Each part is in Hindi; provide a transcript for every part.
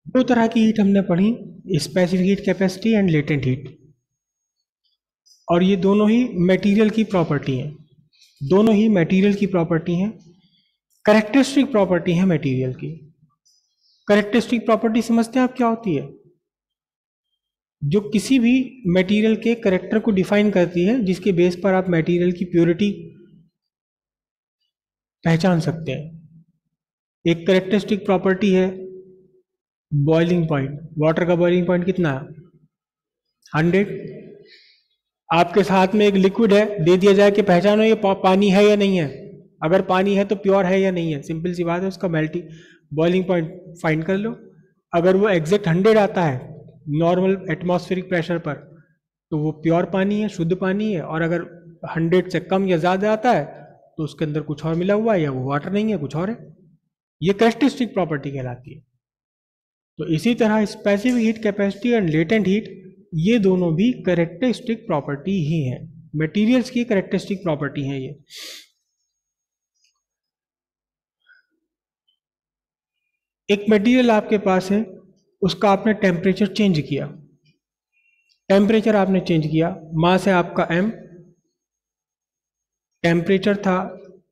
दो तरह की हीट हमने पढ़ी, specific heat capacity and latent heat, और ये दोनों ही मटेरियल की प्रॉपर्टी हैं, दोनों ही मटेरियल की प्रॉपर्टी हैं, कैरेक्टरिस्टिक प्रॉपर्टी है मटेरियल की। कैरेक्टरिस्टिक प्रॉपर्टी समझते हैं आप क्या होती है? जो किसी भी मटेरियल के कैरेक्टर को डिफाइन करती है, जिसके बेस पर आप मटेरियल की प्योरिटी पहचान सकते हैं। एक कैरेक्टरिस्टिक प्रॉपर्टी है बॉइलिंग पॉइंट। वाटर का बॉइलिंग पॉइंट कितना है? 100। आपके साथ में एक लिक्विड है, दे दिया जाए कि पहचानो ये पानी है या नहीं है। अगर पानी है तो प्योर है या नहीं है, सिंपल सी बात है, उसका मेल्टिंग बॉइलिंग पॉइंट फाइंड कर लो। अगर वो एग्जैक्ट 100 आता है नॉर्मल एटमॉस्फेरिक प्रेशर पर, तो वो प्योर पानी है, शुद्ध पानी है। और अगर 100 से कम या ज़्यादा आता है तो उसके अंदर कुछ और मिला हुआ है, या वो वाटर नहीं है, कुछ और है। ये कैरेक्टरिस्टिक प्रॉपर्टी कहलाती है। तो इसी तरह specific heat capacity and latent heat, ये दोनों भी कैरेक्टरिस्टिक प्रॉपर्टी ही हैं, मटेरियल्स की कैरेक्टरिस्टिक प्रॉपर्टी है ये। एक मटेरियल आपके पास है, उसका आपने टेम्परेचर चेंज किया, टेम्परेचर आपने चेंज किया, मास है आपका m, टेम्परेचर था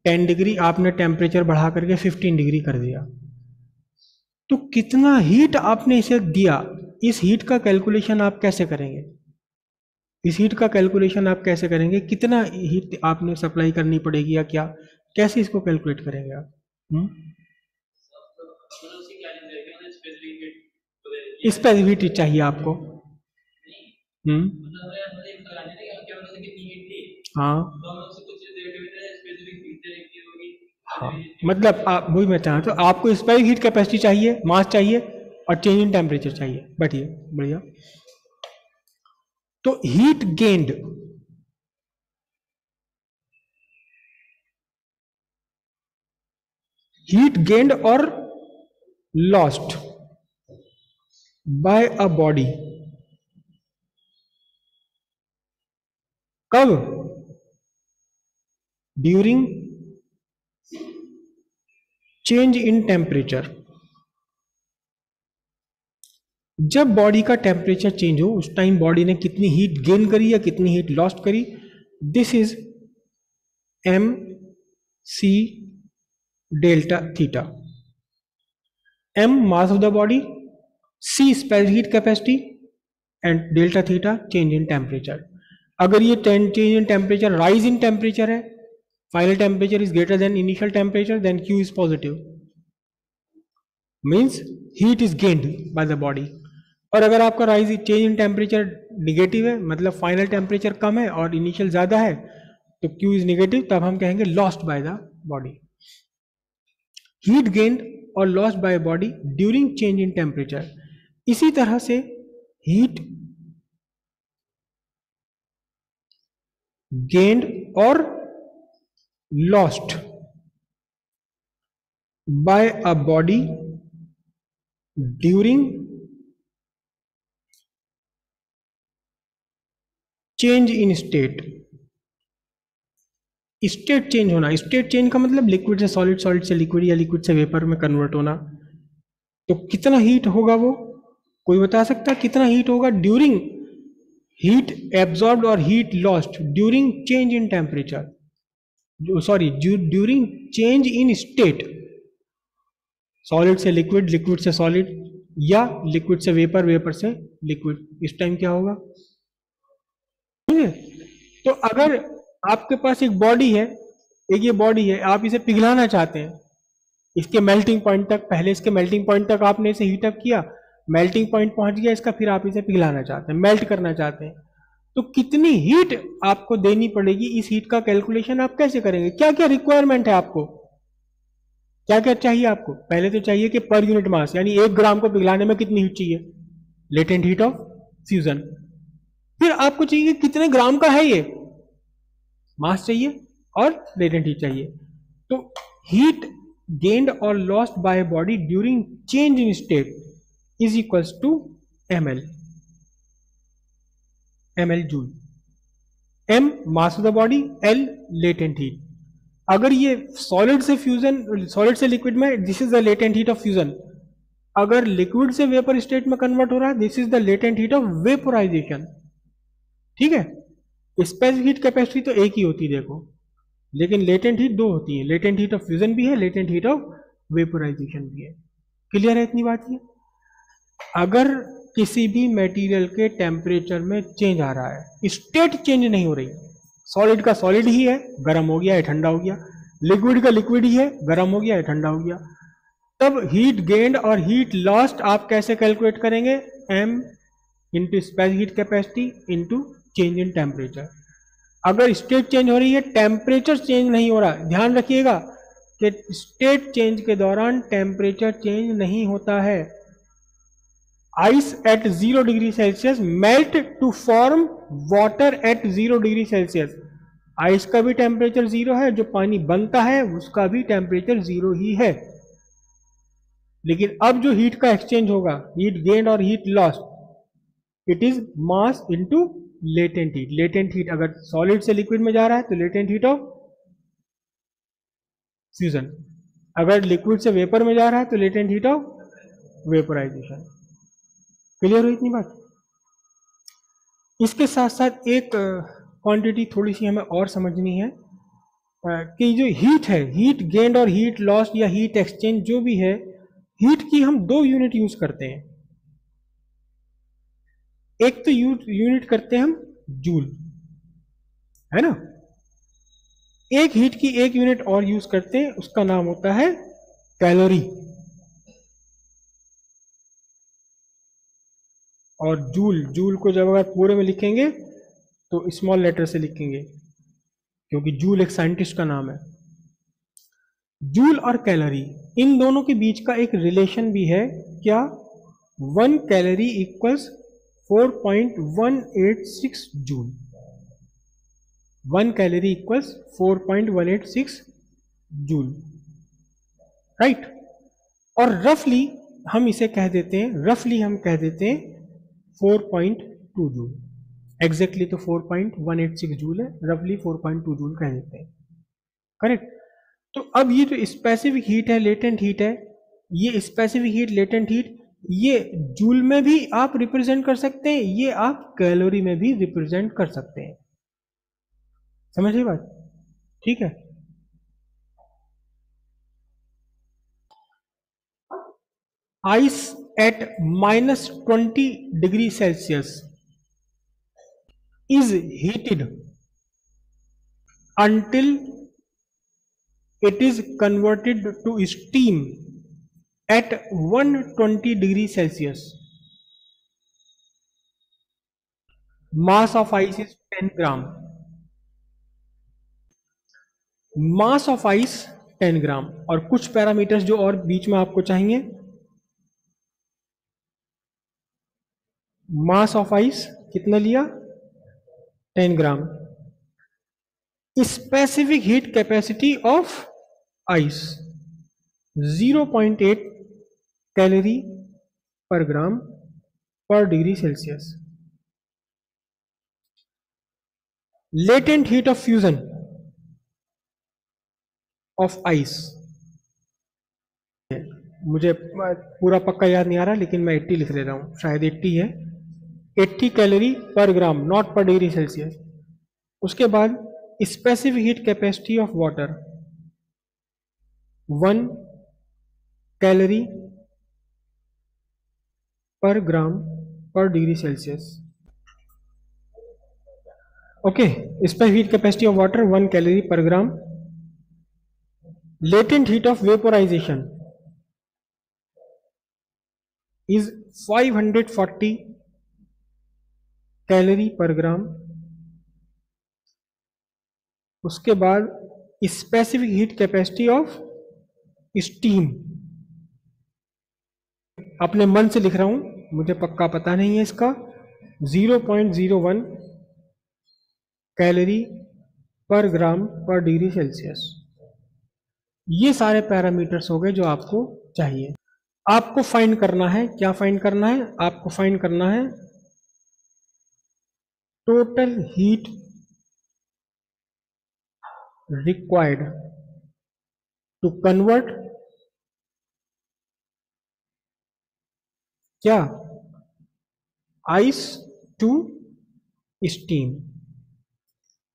10 डिग्री, आपने टेम्परेचर बढ़ा करके 15 डिग्री कर दिया। तो कितना हीट आपने इसे दिया, इस हीट का कैलकुलेशन आप कैसे करेंगे? इस हीट का कैलकुलेशन आप कैसे करेंगे? कितना हीट आपने सप्लाई करनी पड़ेगी या क्या, कैसे इसको कैलकुलेट करेंगे आप? स्पेसिफिक हीट चाहिए आपको। हाँ हाँ, मतलब आप वही मैं चाहता हूँ, आपको स्पेसिफिक हीट कैपेसिटी चाहिए, मास चाहिए, और चेंज इन टेम्परेचर चाहिए। बैठिए, बढ़िया। तो हीट गेन्ड, हीट गेन्ड और लॉस्ट बाय अ बॉडी कब? During change in temperature. जब बॉडी का टेम्परेचर चेंज हो, उस टाइम बॉडी ने कितनी हीट गेन करी या कितनी हीट लॉस्ट करी, this is M C delta theta. M mass of the body, C specific heat capacity, and delta theta change in temperature. अगर ये change in temperature rise in temperature है, final temperature is greater than initial temperature, then Q is positive, means heat is gained by the body. और अगर आपका rise change in temperature negative है, मतलब फाइनल टेम्परेचर कम है और इनिशियल ज्यादा है, तो क्यू इज निगेटिव, तब हम कहेंगे lost by the body. Heat gained और lost by body during change in temperature. इसी तरह से हीट गेन्ड और lost by a body during change in state. State change होना, स्टेट चेंज का मतलब लिक्विड से सॉलिड, सॉलिड से लिक्विड, या लिक्विड से वेपर में कन्वर्ट होना। तो कितना हीट होगा वो, कोई बता सकता है कितना हीट होगा ड्यूरिंग हीट एब्जॉर्ब्ड और heat lost during change in temperature, sorry during change in state. Solid से लिक्विड, लिक्विड से सॉलिड, या लिक्विड से वेपर, वेपर से लिक्विड, इस टाइम क्या होगा? तो अगर आपके पास एक बॉडी है, एक ये बॉडी है, आप इसे पिघलाना चाहते हैं इसके मेल्टिंग पॉइंट तक, पहले इसके मेल्टिंग पॉइंट तक आपने इसे हीट अप किया, मेल्टिंग पॉइंट पहुंच गया इसका, फिर आप इसे पिघलाना चाहते हैं, मेल्ट करना चाहते हैं। तो कितनी हीट आपको देनी पड़ेगी, इस हीट का कैलकुलेशन आप कैसे करेंगे? क्या क्या रिक्वायरमेंट है आपको, क्या क्या चाहिए आपको? पहले तो चाहिए कि पर यूनिट मास, यानी 1 ग्राम को पिघलाने में कितनी हीट चाहिए, लेटेंट हीट ऑफ फ्यूजन। फिर आपको चाहिए कितने ग्राम का है ये मास चाहिए, और लेटेंट हीट चाहिए। तो heat gained or lost by a body during change in state is equals to ml joule। m mass of the body, l latent heat। अगर ये सॉलिड से फ्यूजन, सॉलिड से लिक्विड में, this is the latent heat of fusion, अगर लिक्विड से वेपर स्टेट में कन्वर्ट हो रहा है, this is the latent heat of vaporisation. ठीक है, स्पेसिफिक हीट कैपेसिटी तो एक ही होती है देखो, लेकिन लेटेंट हीट दो होती है, लेटेंट हीट ऑफ फ्यूजन भी है, लेटेंट हीट ऑफ वेपोराइजेशन भी है। क्लियर है इतनी बात? ये अगर किसी भी मटेरियल के टेम्परेचर में चेंज आ रहा है, स्टेट चेंज नहीं हो रही, सॉलिड का सॉलिड ही है, गर्म हो गया या ठंडा हो गया, लिक्विड का लिक्विड ही है, गर्म हो गया या ठंडा हो गया, तब हीट गेन्ड और हीट लॉस्ट आप कैसे कैलकुलेट करेंगे? m into specific heat capacity into change in temperature. अगर स्टेट चेंज हो रही है, टेम्परेचर चेंज नहीं हो रहा, ध्यान रखिएगा कि स्टेट चेंज के दौरान टेम्परेचर चेंज नहीं होता है। Ice at 0 degree Celsius melt to form water at 0 degree Celsius. Ice का भी टेम्परेचर 0 है, जो पानी बनता है उसका भी टेम्परेचर 0 ही है। लेकिन अब जो हीट का एक्सचेंज होगा, हीट गेन और heat loss, it is mass into latent heat. Latent heat अगर सॉलिड से लिक्विड में जा रहा है तो लेटेंट हीट ऑफ फ्यूजन, अगर लिक्विड से वेपर में जा रहा है तो latent heat of vaporisation. Clear हुई इतनी बात? इसके साथ साथ एक क्वांटिटी थोड़ी सी हमें और समझनी है कि जो हीट है, हीट गेन और हीट लॉस या हीट एक्सचेंज जो भी है, हीट की हम दो यूनिट यूज करते हैं। एक तो यूनिट करते हैं हम जूल, है ना, एक हीट की एक यूनिट और यूज करते हैं, उसका नाम होता है कैलोरी। और जूल, जूल को जब अगर पूरे में लिखेंगे तो स्मॉल लेटर से लिखेंगे, क्योंकि जूल एक साइंटिस्ट का नाम है। जूल और कैलोरी, इन दोनों के बीच का एक रिलेशन भी है क्या? 1 calorie equals 4.186 joule. 1 calorie equals 4.186 joule, right. और रफली हम इसे कह देते हैं, रफली हम कह देते हैं 4.2 जूल। एग्जैक्टली तो 4.186 जूल है, रफली 4.2 जूल कह देते हैं, करेक्ट। तो अब ये जो स्पेसिफिक हीट है, लेटेंट हीट है, ये स्पेसिफिक हीट, लेटेंट हीट, ये जूल में भी आप रिप्रेजेंट कर सकते हैं, ये आप कैलोरी में भी रिप्रेजेंट कर सकते हैं। समझिए बात? ठीक है। Ice at -20 degree Celsius is heated until it is converted to steam at 120 degree Celsius. Mass of ice is 10 gram. Mass of ice 10 ग्राम। और कुछ पैरामीटर्स जो और बीच में आपको चाहिए, मास ऑफ आइस कितना लिया? 10 ग्राम। Specific heat capacity of ice 0.8 calorie per gram per degree Celsius. Latent heat of fusion of ice, मुझे पूरा पक्का याद नहीं आ रहा, लेकिन मैं 80 लिख ले रहा हूं, शायद 80 है, 80 calorie per gram, not per degree Celsius. उसके बाद specific heat capacity of water 1 calorie per gram per degree Celsius. Okay, specific heat capacity of water 1 calorie per gram. Latent heat of vaporisation is 540 calorie per gram. उसके बाद specific heat capacity of steam, अपने मन से लिख रहा हूं, मुझे पक्का पता नहीं है इसका, 0.01 calorie per gram per degree Celsius. ये सारे पैरामीटर्स हो गए जो आपको चाहिए। आपको फाइंड करना है, क्या फाइंड करना है? आपको फाइंड करना है total heat required to convert क्या, आइस टू स्टीम।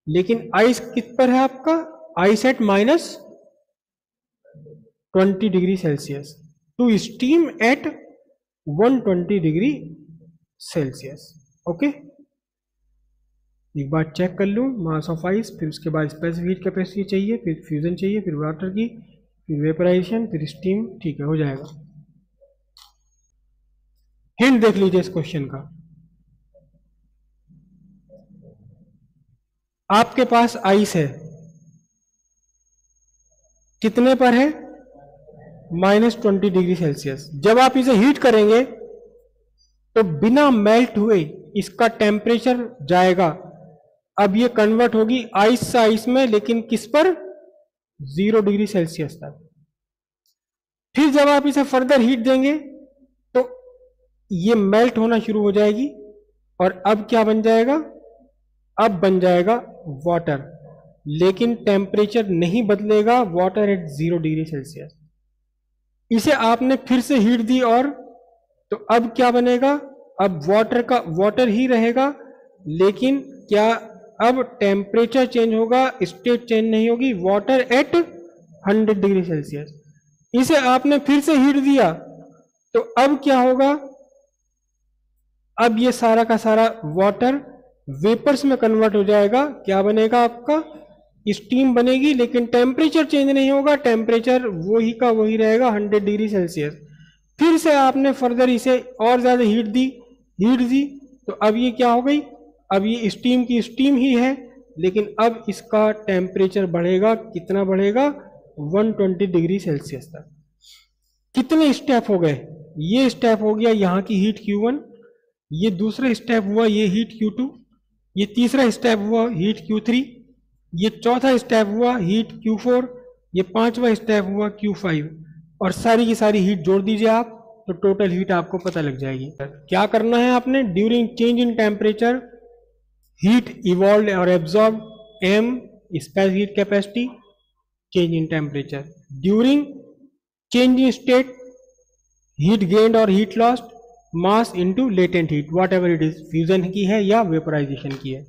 लेकिन आइस किस पर है आपका, ice at -20 degree Celsius to steam at 120 degree Celsius. Okay, एक बार चेक कर लूँ, मास ऑफ आइस, फिर उसके बाद स्पेसिफिक हीट कैपेसिटी चाहिए, फिर फ्यूजन चाहिए, फिर वाटर की, फिर वेपराइजेशन, फिर स्टीम। ठीक है, हो जाएगा। हिंट देख लीजिए इस क्वेश्चन का। आपके पास आइस है, कितने पर है, -20 डिग्री सेल्सियस। जब आप इसे हीट करेंगे तो बिना मेल्ट हुए इसका टेम्परेचर जाएगा। अब ये कन्वर्ट होगी आइस से आइस में, लेकिन किस पर, 0 डिग्री सेल्सियस तक। फिर जब आप इसे फर्दर हीट देंगे तो ये मेल्ट होना शुरू हो जाएगी, और अब क्या बन जाएगा, अब बन जाएगा वाटर, लेकिन टेम्परेचर नहीं बदलेगा, वाटर एट 0 डिग्री सेल्सियस। इसे आपने फिर से हीट दी, और तो अब क्या बनेगा, अब वाटर ही रहेगा, लेकिन क्या अब टेम्परेचर चेंज होगा, स्टेट चेंज नहीं होगी, वाटर एट 100 डिग्री सेल्सियस। इसे आपने फिर से हीट दिया तो अब क्या होगा, अब ये सारा का सारा वाटर वेपर्स में कन्वर्ट हो जाएगा। क्या बनेगा आपका, स्टीम बनेगी, लेकिन टेम्परेचर चेंज नहीं होगा, टेम्परेचर वही का वही रहेगा, 100 डिग्री सेल्सियस। फिर से आपने फर्दर इसे और ज्यादा हीट दी, तो अब ये क्या हो गई, अब ये स्टीम की स्टीम ही है, लेकिन अब इसका टेम्परेचर बढ़ेगा, कितना बढ़ेगा, 120 डिग्री सेल्सियस तक। कितने स्टेप हो गए, ये स्टेप हो गया यहाँ की हीट Q1, ये दूसरा स्टेप हुआ ये हीट Q2, ये तीसरा स्टेप हुआ हीट Q3, ये चौथा स्टेप हुआ हीट Q4, ये पांचवा स्टेप हुआ Q5, और सारी की सारी हीट जोड़ दीजिए आप, तो टोटल हीट आपको पता लग जाएगी। क्या करना है आपने, during change in temperature heat evolve और absorb, m specific heat capacity, change in temperature, during change in state heat gained और heat lost, mass into latent heat, whatever it is, fusion की है या वेपराइजेशन की है।